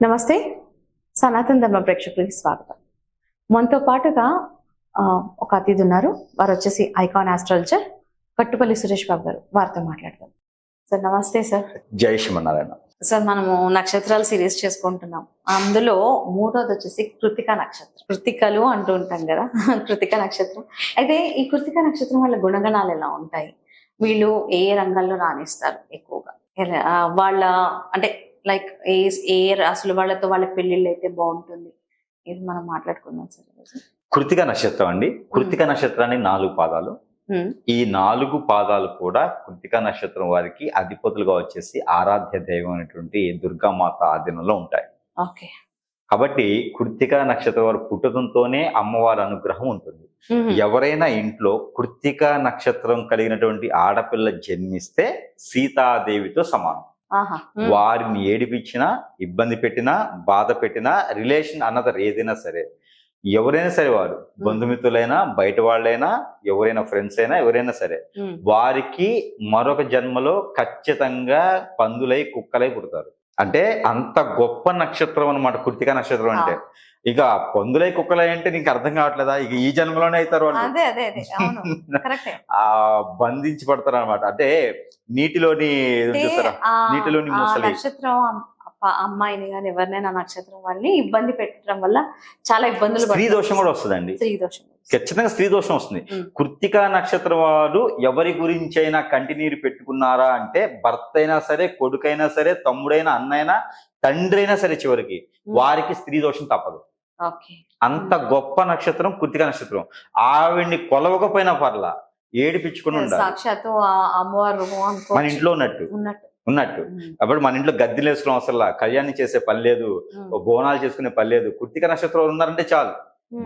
నమస్తే, సనాతన ధర్మ ప్రేక్షకులకి స్వాగతం. మనతో పాటుగా ఒక అతిథి ఉన్నారు. వారు వచ్చేసి ఐకాన్ ఆస్ట్రాలజర్ కట్టుపల్లి సురేష్ బాబు గారు. వారితో మాట్లాడతాం. సార్ నమస్తే సార్. జై శ్రీమన్నారాయణ. సార్ మనము నక్షత్రాలు సిరీస్ చేసుకుంటున్నాం. అందులో మూడోది వచ్చేసి కృతికా నక్షత్రం. కృతికలు అంటూ ఉంటాం కదా, కృతికా నక్షత్రం. అయితే ఈ కృతికా నక్షత్రం వల్ల గుణగణాలు ఎలా ఉంటాయి, వీళ్ళు ఏ రంగాల్లో రాణిస్తారు ఎక్కువగా, వాళ్ళ అంటే లైక్ ఏ రాసులు వాళ్ళతో వాళ్ళ పెళ్లిళ్ళు అయితే బాగుంటుంది, ఇది మనం మాట్లాడుకుందాం సార్. కృతిక నక్షత్రం అండి. కృతిక నక్షత్రానికి 4 పాదాలు. ఈ 4 పాదాలు కూడా కృతిక నక్షత్రం వారికి అధిపతులుగా వచ్చేసి ఆరాధ్య దైవం అనేటువంటి దుర్గామాత ఆధీనంలో ఉంటాయి. ఓకే. కాబట్టి కృతిక నక్షత్రం వారు పుట్టడంతోనే అమ్మవారి అనుగ్రహం ఉంటుంది. ఎవరైనా ఇంట్లో కృతిక నక్షత్రం కలిగినటువంటి ఆడపిల్ల జన్మిస్తే సీతాదేవితో సమానం. వారిని ఏడిపించినా, ఇబ్బంది పెట్టినా, బాధ పెట్టినా, రిలేషన్ అన్నది ఏదైనా సరే, ఎవరైనా సరే, వారు బంధుమిత్రులైనా, బయట వాళ్ళైనా, ఎవరైనా ఫ్రెండ్స్ అయినా, ఎవరైనా సరే, వారికి మరొక జన్మలో ఖచ్చితంగా పందులై కుక్కలై పుడతారు. అంటే అంత గొప్ప నక్షత్రం అన్నమాట కృతిక నక్షత్రం అంటే. ఇక పందులై కుక్కలై అంటే నీకు అర్థం కావట్లేదా? ఇక ఈ జన్మలోనే అవుతారు వాళ్ళు. బంధించి పడతారు అనమాట. అంటే నీటిలోని ముసలి నక్షత్రం అమ్మాయిని కానీ ఎవరినైనా నక్షత్రం వాళ్ళని ఇబ్బంది పెట్టడం వల్ల చాలా ఇబ్బందులు. స్త్రీ దోషం కూడా వస్తుందండి. ఖచ్చితంగా స్త్రీ దోషం వస్తుంది. కృతిక నక్షత్రం వారు ఎవరి గురించి అయినా కంటినీరు పెట్టుకున్నారా అంటే, భర్త అయినా సరే, కొడుకైనా సరే, తమ్ముడైనా, అన్నైనా, తండ్రి అయినా సరే, చివరికి వారికి స్త్రీ దోషం తప్పదు. అంత గొప్ప నక్షత్రం కృతిక నక్షత్రం. ఆవిడ్ని కొలవకపోయినా పర్లా, ఏడిపించుకుని ఉండాలి. సాక్షాత్తు అమ్మవారు మన ఇంట్లో ఉన్నట్టు. అప్పుడు మన ఇంట్లో గద్దెలు వేసుకోవడం అవసరంలా, కళ్యాణం చేసే పని లేదు, బోనాలు చేసుకునే పని లేదు. కృతిక నక్షత్రం ఉన్నారంటే చాలు.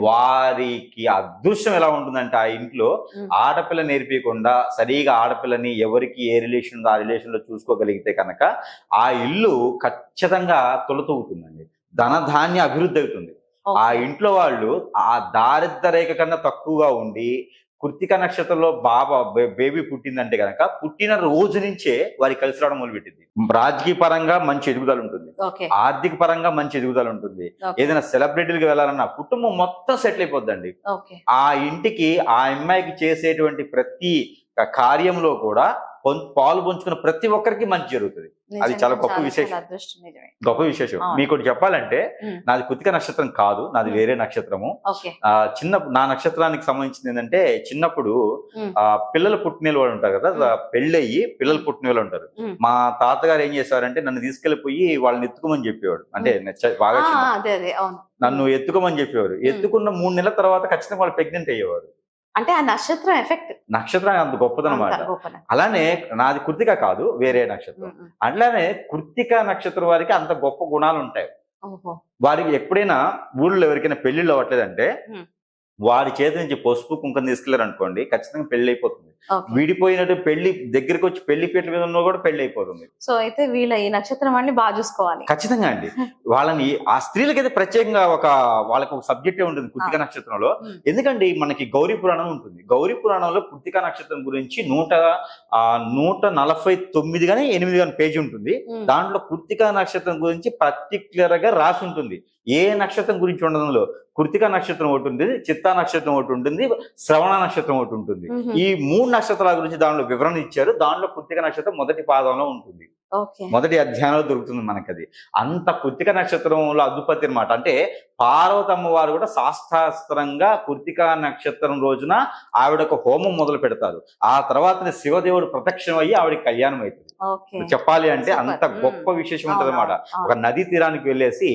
వారికి అదృష్టం ఎలా ఉంటుందంటే, ఆ ఇంట్లో ఆడపిల్ల నేర్పించకుండా సరిగా ఆడపిల్లని ఎవరికి ఏ రిలేషన్ ఉందో ఆ రిలేషన్ లో చూసుకోగలిగితే కనుక ఆ ఇల్లు ఖచ్చితంగా తొలతూగుతుందండి. ధనధాన్య అభివృద్ధి అవుతుంది. ఆ ఇంట్లో వాళ్ళు ఆ దారిద్ర రేఖ కన్నా తక్కువగా ఉండి, కృతిక నక్షత్రంలో బేబీ పుట్టిందంటే కనుక పుట్టిన రోజు నుంచే వారికి కలిసి రావడం మొదలుపెట్టింది. రాజకీయ పరంగా మంచి ఎదుగుదల ఉంటుంది, ఆర్థిక పరంగా మంచి ఎదుగుదల ఉంటుంది. ఏదైనా సెలబ్రిటీలకు వెళ్ళాలన్నా కుటుంబం మొత్తం సెటిల్ అయిపోద్దండి. ఆ ఇంటికి ఆ అమ్మాయికి చేసేటువంటి ప్రతి కార్యంలో కూడా పాలు పంచుకున్న ప్రతి ఒక్కరికి మంచి జరుగుతుంది. అది చాలా గొప్ప విశేషం. మీకు చెప్పాలంటే, నాది కృతిక నక్షత్రం కాదు, నాది వేరే నక్షత్రము. నా నక్షత్రానికి సంబంధించింది ఏంటంటే, చిన్నప్పుడు పిల్లలు పుట్టిన వాళ్ళు ఉంటారు కదా, పెళ్ళయ్యి పిల్లలు పుట్టిన వాళ్ళు ఉంటారు. మా తాతగారు ఏం చేశారంటే, నన్ను తీసుకెళ్లిపోయి వాళ్ళని ఎత్తుకోమని చెప్పేవాడు. అంటే బాగా నన్ను ఎత్తుకోమని చెప్పేవారు. ఎత్తుకున్న 3 నెలల తర్వాత ఖచ్చితంగా వాళ్ళు ప్రెగ్నెంట్ అయ్యేవారు. అంటే ఆ నక్షత్రం ఎఫెక్ట్, నక్షత్రం అంత గొప్పదనమాట. అలానే నాది కృతిక కాదు, వేరే నక్షత్రం. అట్లానే కృతిక నక్షత్రం వారికి అంత గొప్ప గుణాలు ఉంటాయి. వారికి ఎప్పుడైనా ఊళ్ళో ఎవరికైనా పెళ్లిళ్ళు అవ్వట్లేదంటే, వారి చేతి నుంచి పసుపు కుంకుమ తీసుకెళ్లారు అనుకోండి, ఖచ్చితంగా పెళ్లి అయిపోతుంది. విడిపోయినట్టు పెళ్లి దగ్గరికి వచ్చి పెళ్లి పీటల మీద ఉన్నా కూడా పెళ్లి అయిపోతుంది. సో అయితే వీళ్ళ ఈ నక్షత్రం వాడిని బాగా చూసుకోవాలి. ఖచ్చితంగా అండి. వాళ్ళని ఆ స్త్రీలకైతే ప్రత్యేకంగా వాళ్ళకి ఒక సబ్జెక్టే ఉంటుంది కృతిక నక్షత్రంలో. ఎందుకంటే మనకి గౌరీ పురాణం ఉంటుంది. గౌరీ పురాణంలో కృతిక నక్షత్రం గురించి 149 గానీ 8 గానీ పేజీ ఉంటుంది. దాంట్లో కృతిక నక్షత్రం గురించి పర్టిక్యులర్ గా రాసి ఉంటుంది. ఏ నక్షత్రం గురించి ఉండడంలో కృతిక నక్షత్రం ఒకటి ఉంటుంది, చిత్తా నక్షత్రం ఒకటి ఉంటుంది, శ్రవణ నక్షత్రం ఒకటి ఉంటుంది. ఈ 3 నక్షత్రాల గురించి దానిలో వివరణ ఇచ్చారు. దానిలో కృతిక నక్షత్రం మొదటి పాదంలో ఉంటుంది. మొదటి అధ్యాయంలో దొరుకుతుంది మనకి. అది అంత కృతిక నక్షత్రంలో అధిపతి అనమాట. అంటే పార్వతమ్మ వారు కూడా శాస్త్రాస్త్రంగా కృతిక నక్షత్రం రోజున ఆవిడకు హోమం మొదలు పెడతారు. ఆ తర్వాత శివదేవుడు ప్రత్యక్షం అయ్యి ఆవిడకి కళ్యాణం అవుతుంది. చెప్పాలి అంటే అంత గొప్ప విశేషం ఉంటుంది అనమాట. ఒక నదీ తీరానికి వెళ్ళేసి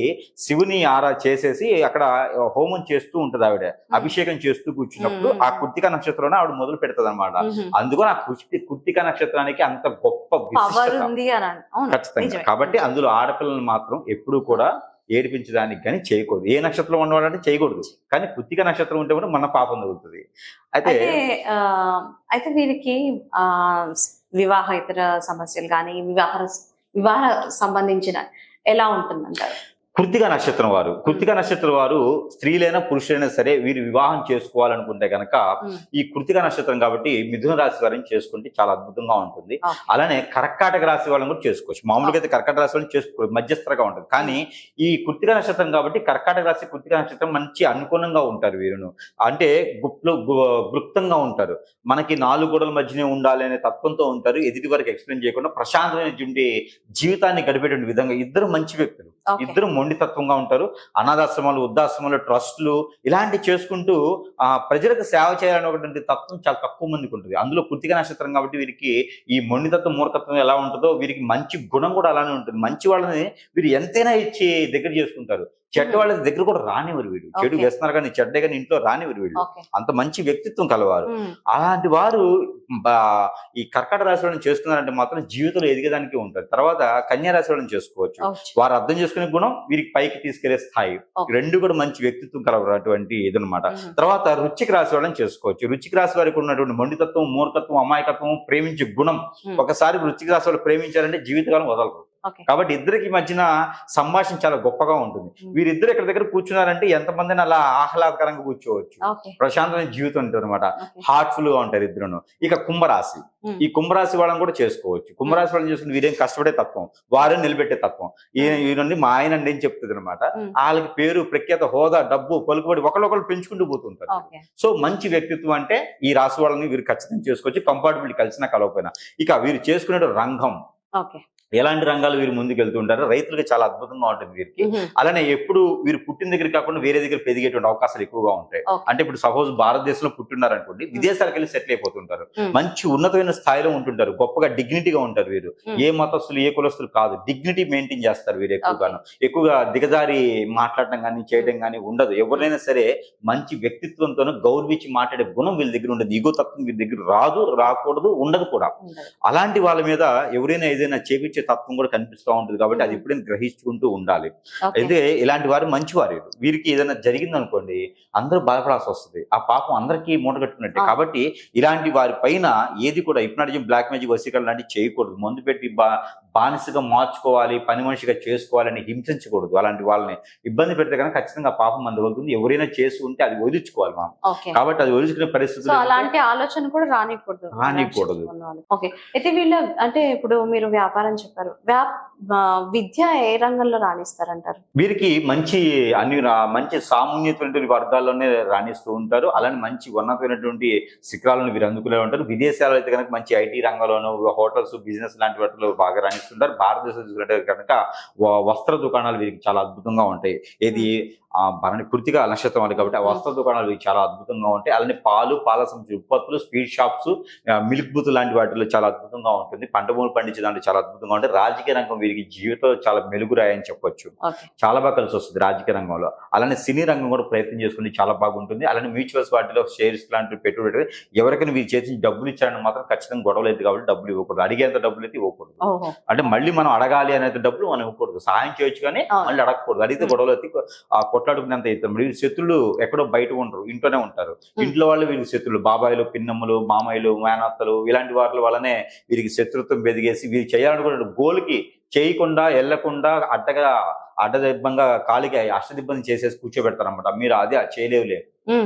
శివుని చేసేసి అక్కడ హోమం చేస్తూ ఉంటది ఆవిడ. అభిషేకం చేస్తూ కూర్చున్నప్పుడు ఆ కృతిక నక్షత్రంలో ఆవిడ మొదలు పెడతాది అనమాట. అందుకని ఆ కృతిక నక్షత్రానికి అంత గొప్ప ఖచ్చితంగా. కాబట్టి అందులో ఆడపిల్లలు మాత్రం ఎప్పుడు కూడా ఏడిపించడానికి కానీ చేయకూడదు. ఏ నక్షత్రం ఉన్నవాడంటే చేయకూడదు, కానీ కృతిక నక్షత్రం ఉంటే కూడా మన పాపం జరుగుతుంది. అయితే వీరికి వివాహేతర సమస్యలు కానీ వివాహ సంబంధించిన ఎలా ఉంటుందంటారు? కృత్తిక నక్షత్రం వారు, కృత్తిక నక్షత్రం వారు స్త్రీలైనా పురుషులైనా సరే వీరు వివాహం చేసుకోవాలనుకుంటే కనుక ఈ కృత్తిక నక్షత్రం కాబట్టి మిథున రాశి వారిని చేసుకుంటే చాలా అద్భుతంగా ఉంటుంది. అలానే కర్కాటక రాశి వాళ్ళని కూడా చేసుకోవచ్చు. మామూలుగా అయితే కర్కాటక రాశి వాళ్ళని చేసుకోవచ్చు, మధ్యస్థంగా ఉంటుంది. కానీ ఈ కృత్తిక నక్షత్రం కాబట్టి కర్కాటక రాశి కృత్తిక నక్షత్రం మంచి అనుకూలంగా ఉంటారు వీరును. అంటే గుప్తంగా ఉంటారు. మనకి 4 గోడల మధ్యనే ఉండాలి అనే తత్వంతో ఉంటారు. ఎదుటి వరకు ఎక్స్ప్లెయిన్ చేయకుండా ప్రశాంతమైనటువంటి జీవితాన్ని గడిపేటువంటి విధంగా ఇద్దరు మంచి వ్యక్తులు, ఇద్దరు మొండితత్వంగా ఉంటారు. అనాథాశ్రమాలు, వృద్ధాశ్రమాలు, ట్రస్టులు ఇలాంటివి చేసుకుంటూ ప్రజలకు సేవ చేయాలనేటువంటి తత్వం చాలా తక్కువ మందికి ఉంటుంది. అందులో కృత్తిక నక్షత్రం కాబట్టి వీరికి ఈ మొండితత్వం, మూర్ఖత్వం ఎలా ఉంటుందో వీరికి మంచి గుణం కూడా అలానే ఉంటుంది. మంచి వాళ్ళని వీరు ఎంతైనా ఇచ్చి దగ్గర చేసుకుంటారు. చెడ్డ వాళ్ళ దగ్గర కూడా రానివ్వరు వీళ్ళు. చెడు వేస్తున్నారు కానీ చెడ్డ కానీ ఇంట్లో రానివ్వరు వీళ్ళు. అంత మంచి వ్యక్తిత్వం కలవారు. అలాంటి వారు ఈ కర్కాటక రాశి వాళ్ళని చేసుకున్నారంటే మాత్రం జీవితంలో ఎదిగేదానికి ఉంటారు. తర్వాత కన్యా రాశి వాళ్ళని చేసుకోవచ్చు. వారు అర్థం చేసుకునే గుణం వీరికి పైకి తీసుకెళ్లే స్థాయి, రెండు కూడా మంచి వ్యక్తిత్వం కలవటువంటి ఇదనమాట. తర్వాత వృశ్చిక రాశి వాళ్ళని చేసుకోవచ్చు. వృశ్చిక రాశి వారికి ఉన్నటువంటి మొండితత్వం, మూర్ఖత్వం, అమాయకత్వం, ప్రేమించే గుణం. ఒకసారి వృశ్చిక రాశి వాళ్ళు ప్రేమించారంటే జీవితకాలం వదలరు. కాబట్టి ఇద్దరికి మధ్యన సంభాషణ చాలా గొప్పగా ఉంటుంది. వీరిద్దరు ఇక్కడ దగ్గర కూర్చున్నారంటే ఎంతమందిని అలా ఆహ్లాదకరంగా కూర్చోవచ్చు. ప్రశాంతమైన జీవితం ఉంటుంది అనమాట. హార్ట్ఫుల్ గా ఉంటారు ఇద్దరును. ఇక కుంభరాశి, ఈ కుంభరాశి వాళ్ళని కూడా చేసుకోవచ్చు. కుంభరాశి వాళ్ళని చేసుకుని వీరేం కష్టపడే తత్వం, వారే నిలబెట్టే తత్వం. ఈయనండి మా ఆయన అండి అని చెప్తుంది అనమాట. వాళ్ళకి పేరు, ప్రఖ్యాత, హోదా, డబ్బు, పలుకుబడి ఒకళ్ళొకళ్ళు పెంచుకుంటూ పోతుంటారు. సో మంచి వ్యక్తిత్వం అంటే ఈ రాశి వాళ్ళని వీరు ఖచ్చితంగా చేసుకోవచ్చు, కంపార్టబిలిటీ కలిసినా కలవకపోయినా. ఇక వీరు చేసుకునే రంగం, ఎలాంటి రంగాలు వీరు ముందుకు వెళ్తుంటారు. రైతులకు చాలా అద్భుతంగా ఉంటుంది వీరికి. అలానే ఎప్పుడు వీరు పుట్టిన దగ్గర కాకుండా వేరే దగ్గర పెరిగేటువంటి అవకాశాలు ఎక్కువగా ఉంటాయి. అంటే ఇప్పుడు సపోజ్ భారతదేశంలో పుట్టినారు అనుకోండి, విదేశాలకు వెళ్ళి సెటిల్ అయిపోతుంటారు. మంచి ఉన్నతమైన స్థాయిలో ఉంటుంటారు, గొప్పగా డిగ్నిటీగా ఉంటారు వీరు. ఏ మతస్థులు, ఏ కులస్తులు కాదు, డిగ్నిటీ మెయింటైన్ చేస్తారు వీరు. ఎక్కువగా దిగజారి మాట్లాడటం కానీ చేయడం కానీ ఉండదు. ఎవరైనా సరే మంచి వ్యక్తిత్వంతోనూ గౌరవించి మాట్లాడే గుణం వీళ్ళ దగ్గర ఉండదు. ఈగో తత్వం వీరి దగ్గర రాదు, రాకూడదు, ఉండదు కూడా. అలాంటి వాళ్ళ మీద ఎవరైనా ఏదైనా చేపించే తత్వం కూడా కనిపిస్తూ ఉంటుంది. కాబట్టి అది ఎప్పుడైనా గ్రహించుకుంటూ ఉండాలి. అయితే ఇలాంటి వారు మంచివారు. వీరికి ఏదైనా జరిగింది అనుకోండి, అందరూ బాధపడాల్సి వస్తుంది. ఆ పాపం అందరికీ మూటగట్టుకున్నట్టే. కాబట్టి ఇలాంటి వారి పైన ఏది కూడా హిప్నాటిజం, బ్లాక్ మ్యాజిక్, వశీకరణ లాంటివి చేయకూడదు. మందు పెట్టి బానిసగా మార్చుకోవాలి, పని మనిషిగా చేసుకోవాలని హింసించకూడదు. అలాంటి వాళ్ళని ఇబ్బంది పెడితే కనుక ఖచ్చితంగా పాపం మంది వెళ్తుంది. ఎవరైనా చేసి ఉంటే అది వదిలించుకోవాలి మనం. కాబట్టి అది వదిలించుకునే పరిస్థితులు, అలాంటి ఆలోచన కూడా రానికూడదు. ఓకే. అయితే వీళ్ళ అంటే ఇప్పుడు మీరు వ్యాపారం చెప్పారు, విద్య ఏ రంగంలో రాణిస్తారంటారు? వీరికి మంచి మంచి సామాన్యమైనటువంటి వర్గాల్లోనే రాణిస్తూ ఉంటారు. అలానే మంచి ఉన్నతమైనటువంటి శిఖరాలను వీరు అందుకునే ఉంటారు. విదేశాల్లో అయితే కనుక మంచి ఐటీ రంగంలోనూ, హోటల్స్, బిజినెస్ లాంటి వాటిలో బాగా రాణిస్తుంటారు. భారతదేశం చూసుకుంటే కనుక వస్త్ర దుకాణాలు వీరికి చాలా అద్భుతంగా ఉంటాయి. ఏది భరణి కృత్తిక నక్షత్రం వాళ్ళు కాబట్టి ఆ వస్త్ర దుకాణాలు వీరికి చాలా అద్భుతంగా ఉంటాయి. అలానే పాలు, పాల సంబంధించిన ఉత్పత్తులు, స్వీట్ షాప్స్, మిల్క్ బూత్ లాంటి వాటిలో చాలా అద్భుతంగా ఉంటుంది. పంట భూములు పండించే దాంట్లో చాలా అద్భుతంగా ఉంటాయి. రాజకీయ రంగం వీరికి జీవితం చాలా మెలుగురాయని చెప్పొచ్చు. చాలా బాగా కలిసి వస్తుంది రాజకీయ రంగంలో. అలానే సినీ రంగం కూడా ప్రయత్నం చేసుకుని చాలా బాగుంటుంది. అలానే మ్యూచువల్స్ వాటిలో షేర్స్ లాంటి పెట్టుబడి ఎవరికైనా వీరు చేసి డబ్బులు ఇచ్చారని మాత్రం ఖచ్చితంగా గొడవలు అయితే కాబట్టి డబ్బులు ఇవ్వకూడదు. అడిగేంత డబ్బులు అయితే ఇవ్వకూడదు. అంటే మళ్ళీ మనం అడగాలి అనేది డబ్బులు మనం ఇవ్వకూడదు. సహాయం చేయొచ్చు కానీ మళ్ళీ అడగకూడదు. అడిగితే గొడవలు అయితే కొట్లాడుకునేంత అవుతారు. వీళ్ళు శత్రులు ఎక్కడో బయట ఉండరు, ఇంట్లోనే ఉంటారు. ఇంట్లో వాళ్ళు వీరికి శత్రులు, బాబాయిలు, పిన్నమ్మలు, మామయ్యలు, మేనత్తలు ఇలాంటి వాటి వల్లనే వీరికి శత్రుత్వం బెదిగేసి వీరు చేయాలనుకున్న గోల్కి చేయకుండా, వెళ్లకుండా అడ్డదిబ్బంగా కాలికి అష్టదిబ్బంది చేసేసి కూర్చోబెడతారు అనమాట. మీరు అదే చేయలేవులే,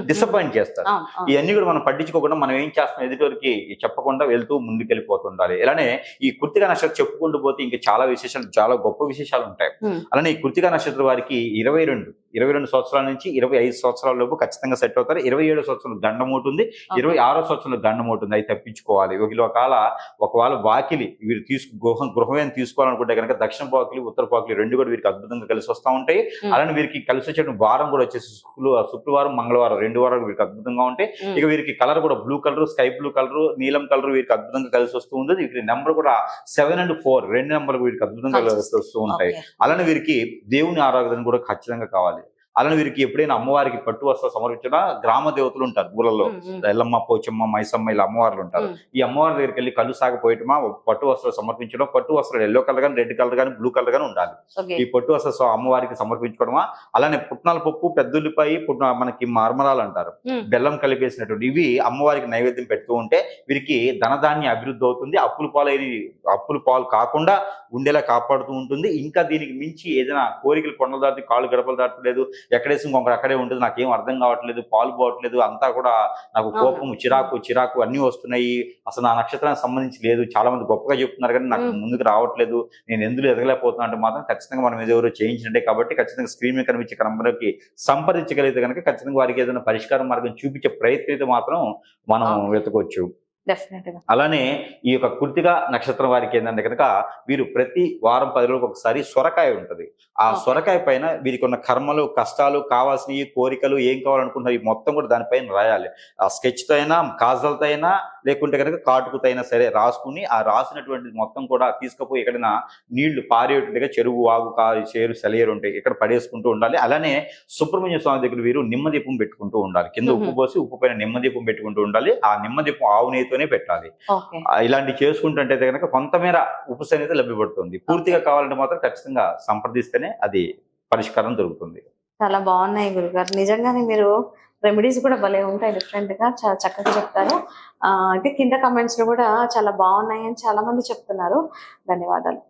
డిసప్పాయింట్ చేస్తారు. ఇవన్నీ కూడా మనం పట్టించుకోకుండా మనం ఏం చేస్తాం ఎదుటివారికి చెప్పకుండా వెళ్తూ ముందుకెళ్ళిపోతుండాలి. ఇలానే ఈ కృత్తిక నక్షత్రం చెప్పుకుంటూ పోతే ఇంకా చాలా విశేషాలు, చాలా గొప్ప విశేషాలు ఉంటాయి. అలానే ఈ కృత్తిక నక్షత్రం వారికి 22 సంవత్సరాల నుంచి 25 సంవత్సరాల లోపు ఖచ్చితంగా సెట్ అవుతారు. 27 సంవత్సరాలు గండం ఉంటుంది, 26 సంవత్సరాలు గండం ఉంటుంది. అవి తప్పించుకోవాలి. ఒకవేళ వాకిలి వీరు గృహం తీసుకోవాలనుకుంటే కనుక దక్షిణ పాకిలి, ఉత్తర పాకిలి రెండు కూడా వీరికి అద్భుతంగా కలిసి వస్తూ ఉంటాయి. అలానే వీరికి కలిసి వచ్చే వారం కూడా వచ్చేసి శుక్రవారం, మంగళవారం 2 వారాలు వీరికి అద్భుతంగా ఉంటాయి. ఇక వీరికి కలర్ కూడా blue colour, sky blue colour, నీలం కలర్ వీరికి అద్భుతంగా కలిసి వస్తూ ఉంటుంది. వీరికి నెంబర్ కూడా 7 and 4 రెండు నెంబర్లు వీరికి అద్భుతంగా కలిసి వస్తూ ఉంటాయి. అలానే వీరికి దేవుని ఆరాధన కూడా ఖచ్చితంగా కావాలి. అలానే వీరికి ఎప్పుడైనా అమ్మవారికి పట్టు వస్త్రం సమర్పించిన గ్రామ దేవతలు ఉంటారు ఊళ్ళలో, ఎల్లమ్మ, పోచమ్మ, మైసమ్మ ఇలా అమ్మవార్లు ఉంటారు. ఈ అమ్మవారి దగ్గరికి వెళ్ళి కళ్ళు సాగిపోయటమా, పట్టు వస్త్రం సమర్పించడం, పట్టు వస్త్రాలు ఎల్లో కలర్ కానీ, రెడ్ కలర్ కానీ, బ్లూ కలర్ కానీ ఉండాలి. ఈ పట్టు వస్త్రం అమ్మవారికి సమర్పించుకోవడమా, అలానే పుట్నాల పప్పు, పెద్దుల్లిపాయి, మనకి మార్మరాలు అంటారు, బెల్లం కలిపేసినటువంటి ఇవి అమ్మవారికి నైవేద్యం పెడుతూ ఉంటే వీరికి ధనధాన్య అభివృద్ధి అవుతుంది. అప్పులు పాలు కాకుండా ఉండేలా కాపాడుతూ ఉంటుంది. ఇంకా దీనికి మించి ఏదైనా కోరికలు కొండలు దాటి కాళ్ళు గడపలు దాటలేదు, ఎక్కడేసి ఇంకొకరు అక్కడే ఉంటుంది, నాకేం అర్థం కావట్లేదు, పాలు పోవట్లేదు, అంతా కూడా నాకు కోపం, చిరాకు అన్ని వస్తున్నాయి, అసలు నా నక్షత్రానికి సంబంధించి లేదు, చాలా మంది గొప్పగా చెప్తున్నారు కానీ నాకు ముందుకు రావట్లేదు, నేను ఎందులో ఎదగలేకపోతున్నా అంటే మాత్రం ఖచ్చితంగా మనం ఏదెవరో చేయించినట్టే. కాబట్టి ఖచ్చితంగా స్క్రీన్ మీద కనిపించే నంబర్కి సంప్రదించగలిగితే కనుక ఖచ్చితంగా వారికి ఏదైనా పరిష్కార మార్గం చూపించే ప్రయత్నం అయితే మాత్రం మనం వెతకొచ్చు. అలానే ఈ యొక్క కృత్తిక నక్షత్రం వారికి ఏంటంటే కనుక వీరు ప్రతి వారం 10 రోజులకు ఒకసారి సొరకాయ ఉంటుంది. ఆ సొరకాయ పైన వీరికి ఉన్న కర్మలు, కష్టాలు, కావాల్సినవి, కోరికలు ఏం కావాలనుకుంటున్నారు మొత్తం కూడా దానిపైన రాయాలి. ఆ స్కెచ్ తో అయినా, కాజల్తో అయినా, లేకుంటే కనుక కాటుకుతో అయినా సరే రాసుకుని ఆ రాసినటువంటి మొత్తం కూడా తీసుకుపోయి ఎక్కడైనా నీళ్లు పారేట్టుగా చెరువు, వాగు, చేరు, సెలయేరు ఉంటాయి, ఇక్కడ పడేసుకుంటూ ఉండాలి. అలానే సుబ్రహ్మణ్య స్వామి దగ్గర వీరు నిమ్మదీపం పెట్టుకుంటూ ఉండాలి. కింద ఉప్పు పోసి ఉప్పు పైన నిమ్మదీపం పెట్టుకుంటూ ఉండాలి. ఆ నిమ్మదీపం ఆవు నెయ్యితోనే పెట్టాలి. ఇలాంటివి చేసుకుంటుంటే కనుక కొంతమేర ఉపశమనత లభ్యపడుతుంది. పూర్తిగా కావాలంటే మాత్రం ఖచ్చితంగా సంప్రదిస్తేనే అది పరిష్కారం దొరుకుతుంది. చాలా బాగున్నాయి గురుగారు, నిజంగానే మీరు రెమెడీస్ కూడా భలే ఉంటాయి, డిఫరెంట్ గా చాలా చక్కగా చెప్తారు. అయితే కింద కమెంట్స్ లో కూడా చాలా బాగున్నాయి అని చాలా మంది చెప్తున్నారు. ధన్యవాదాలు.